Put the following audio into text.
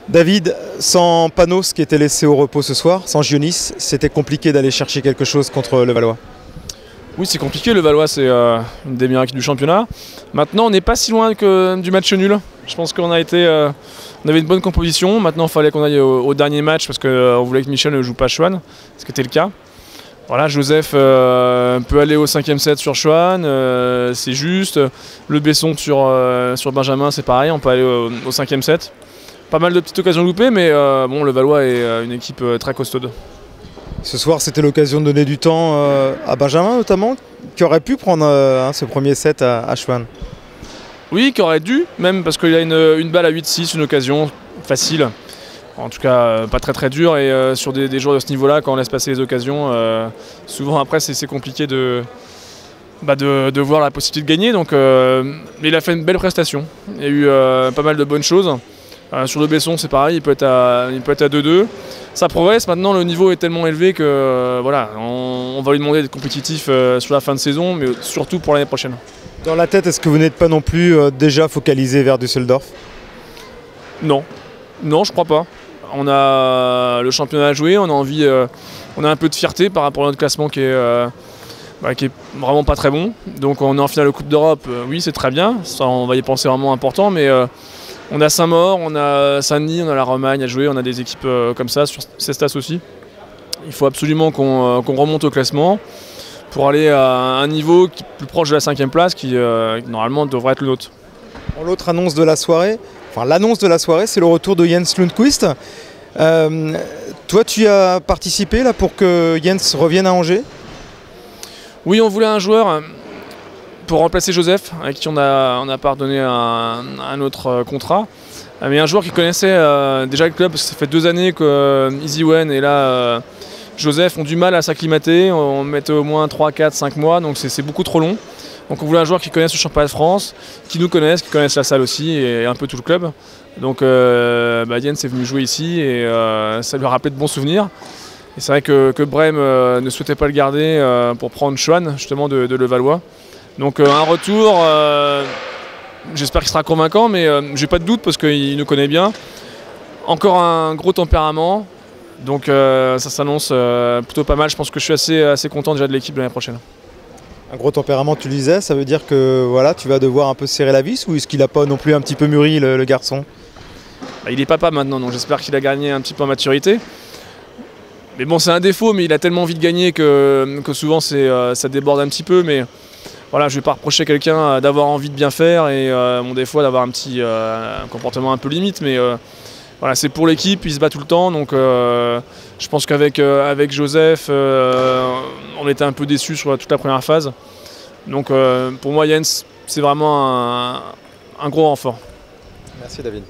David, sans Panos qui était laissé au repos ce soir, sans Gionis, c'était compliqué d'aller chercher quelque chose contre le Valois. Oui, c'est compliqué, le Valois c'est une des meilleures équipes du championnat. Maintenant on n'est pas si loin du match nul. Je pense qu'on on avait une bonne composition. Maintenant il fallait qu'on aille au dernier match parce qu'on voulait que Michel ne joue pas Schwann, ce qui était le cas. Voilà, Joseph peut aller au 5e set sur Schwann, c'est juste. Le Besson sur Benjamin c'est pareil, on peut aller au 5e set. Pas mal de petites occasions loupées, mais bon, le Valois est une équipe très costaude. Ce soir, c'était l'occasion de donner du temps à Benjamin notamment, qui aurait pu prendre ce premier set à Schwann. Oui, qui aurait dû, même parce qu'il a une balle à 8-6, une occasion facile. En tout cas, pas très dur. Et sur des joueurs de ce niveau-là, quand on laisse passer les occasions, souvent après, c'est compliqué de voir la possibilité de gagner. Donc, mais il a fait une belle prestation. Il y a eu pas mal de bonnes choses. Sur le Besson, c'est pareil, il peut être à 2-2. Ça progresse, maintenant le niveau est tellement élevé que voilà, on va lui demander d'être compétitif sur la fin de saison, mais surtout pour l'année prochaine. Dans la tête, est-ce que vous n'êtes pas non plus déjà focalisé vers Düsseldorf? Non, je crois pas. On a le championnat à jouer, on a envie, on a un peu de fierté par rapport à notre classement qui est vraiment pas très bon. Donc on est en finale de Coupe d'Europe, oui c'est très bien, ça on va y penser vraiment important, mais on a Saint-Maur, on a Saint-Denis, on a la Romagne à jouer, on a des équipes comme ça, sur Cestas aussi. Il faut absolument qu'on remonte au classement pour aller à un niveau plus proche de la 5e place qui normalement devrait être le nôtre. L'autre annonce de la soirée, l'annonce de la soirée, c'est le retour de Jens Lundqvist. Toi, tu as participé là pour que Jens revienne à Angers? Oui, on voulait un joueur pour remplacer Joseph, avec qui on a pardonné un autre contrat. Mais un joueur qui connaissait déjà le club, parce que ça fait 2 années que Easywen et là Joseph ont du mal à s'acclimater. On mettait au moins 3, 4, 5 mois, donc c'est beaucoup trop long. Donc on voulait un joueur qui connaisse le championnat de France, qui nous connaisse, qui connaisse la salle aussi et un peu tout le club. Donc Jens est venu jouer ici et ça lui a rappelé de bons souvenirs. Et c'est vrai que Brême ne souhaitait pas le garder pour prendre Schwann, justement de Levallois. Donc un retour, j'espère qu'il sera convaincant, mais j'ai pas de doute parce qu'il nous connaît bien. Encore un gros tempérament, donc ça s'annonce plutôt pas mal. Je pense que je suis assez content déjà de l'équipe de l'année prochaine. Un gros tempérament, tu le disais, ça veut dire que voilà, tu vas devoir un peu serrer la vis, ou est-ce qu'il n'a pas non plus un petit peu mûri le garçon? Il est papa maintenant, donc j'espère qu'il a gagné un petit peu en maturité. Mais bon, c'est un défaut, mais il a tellement envie de gagner que souvent ça déborde un petit peu. Mais voilà, je ne vais pas reprocher à quelqu'un d'avoir envie de bien faire et des fois d'avoir un petit comportement un peu limite. Mais voilà, c'est pour l'équipe, il se bat tout le temps. Donc je pense qu'avec Joseph, on était un peu déçus sur toute la première phase. Donc pour moi, Jens, c'est vraiment un gros renfort. Merci David.